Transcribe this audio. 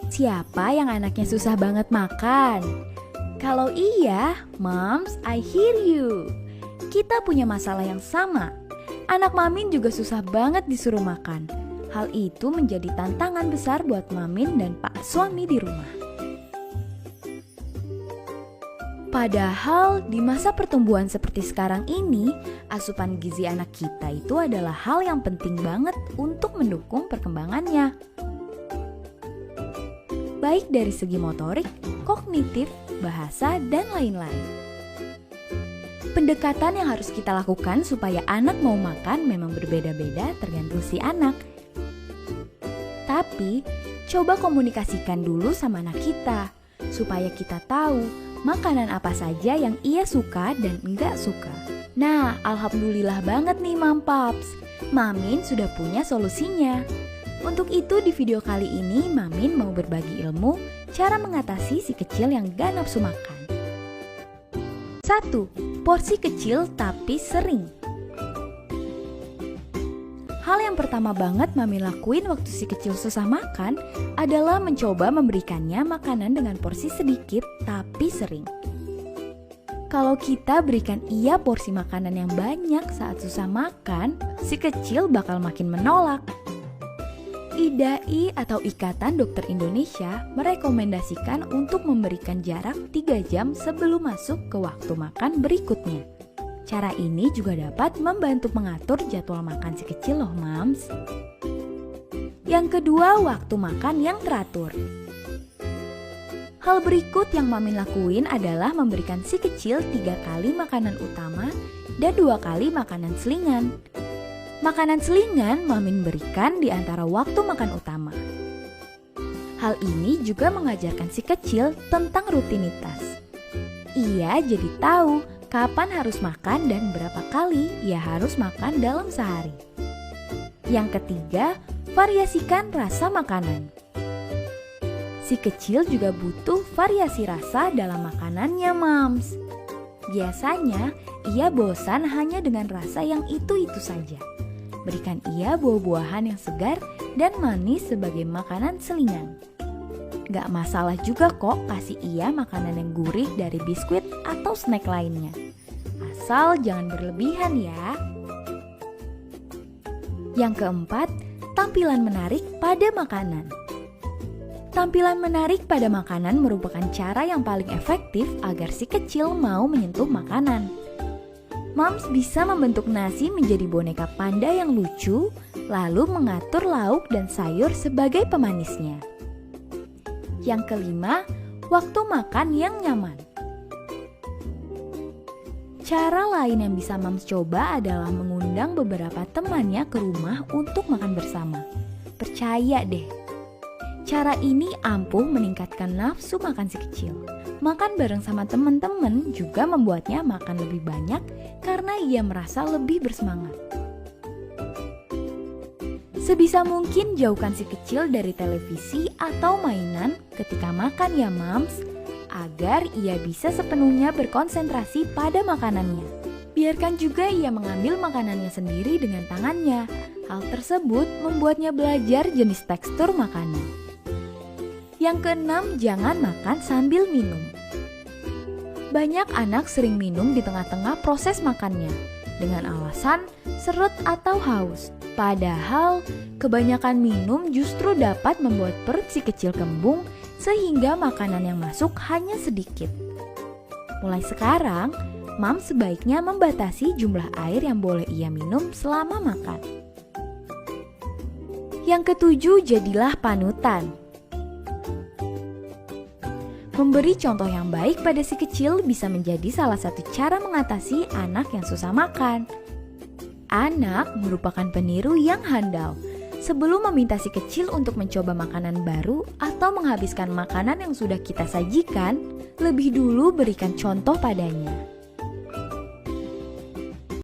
Siapa yang anaknya susah banget makan? Kalau iya, Moms, I hear you. Kita punya masalah yang sama. Anak Mamin juga susah banget disuruh makan. Hal itu menjadi tantangan besar buat Mamin dan Pak suami di rumah. Padahal di masa pertumbuhan seperti sekarang ini, asupan gizi anak kita itu adalah hal yang penting banget untuk mendukung perkembangannya. Baik dari segi motorik, kognitif, bahasa, dan lain-lain. Pendekatan yang harus kita lakukan supaya anak mau makan memang berbeda-beda tergantung si anak. Tapi, coba komunikasikan dulu sama anak kita, supaya kita tahu makanan apa saja yang ia suka dan enggak suka. Nah, alhamdulillah banget nih Mampaps, Mamin sudah punya solusinya. Untuk itu di video kali ini Mamin mau berbagi ilmu cara mengatasi si kecil yang gak nafsu makan. 1. Porsi kecil tapi sering. Hal yang pertama banget Mamin lakuin waktu si kecil susah makan adalah mencoba memberikannya makanan dengan porsi sedikit tapi sering. Kalau kita berikan ia porsi makanan yang banyak saat susah makan, si kecil bakal makin menolak. IDAI atau Ikatan Dokter Indonesia merekomendasikan untuk memberikan jarak 3 jam sebelum masuk ke waktu makan berikutnya. Cara ini juga dapat membantu mengatur jadwal makan si kecil loh Mams. Yang kedua, waktu makan yang teratur. Hal berikut yang Mamin lakuin adalah memberikan si kecil 3 kali makanan utama dan 2 kali makanan selingan. Makanan selingan Mamin berikan di antara waktu makan utama. Hal ini juga mengajarkan si kecil tentang rutinitas. Ia jadi tahu kapan harus makan dan berapa kali ia harus makan dalam sehari. Yang ketiga, variasikan rasa makanan. Si kecil juga butuh variasi rasa dalam makanannya, Mams. Biasanya, ia bosan hanya dengan rasa yang itu-itu saja. Berikan ia buah-buahan yang segar dan manis sebagai makanan selingan. Gak masalah juga kok kasih ia makanan yang gurih dari biskuit atau snack lainnya. Asal jangan berlebihan ya. Yang keempat, tampilan menarik pada makanan. Tampilan menarik pada makanan merupakan cara yang paling efektif agar si kecil mau menyentuh makanan. Moms bisa membentuk nasi menjadi boneka panda yang lucu, lalu mengatur lauk dan sayur sebagai pemanisnya. Yang kelima, waktu makan yang nyaman. Cara lain yang bisa Moms coba adalah mengundang beberapa temannya ke rumah untuk makan bersama. Percaya deh, cara ini ampuh meningkatkan nafsu makan si kecil. Makan bareng sama teman-teman juga membuatnya makan lebih banyak karena ia merasa lebih bersemangat. Sebisa mungkin jauhkan si kecil dari televisi atau mainan ketika makan ya Mams, agar ia bisa sepenuhnya berkonsentrasi pada makanannya. Biarkan juga ia mengambil makanannya sendiri dengan tangannya. Hal tersebut membuatnya belajar jenis tekstur makanan. Yang keenam, jangan makan sambil minum. Banyak anak sering minum di tengah-tengah proses makannya dengan alasan seret atau haus. Padahal, kebanyakan minum justru dapat membuat perut si kecil kembung sehingga makanan yang masuk hanya sedikit. Mulai sekarang, Mams sebaiknya membatasi jumlah air yang boleh ia minum selama makan. Yang ketujuh, jadilah panutan. Memberi contoh yang baik pada si kecil bisa menjadi salah satu cara mengatasi anak yang susah makan. Anak merupakan peniru yang handal. Sebelum meminta si kecil untuk mencoba makanan baru atau menghabiskan makanan yang sudah kita sajikan, lebih dulu berikan contoh padanya.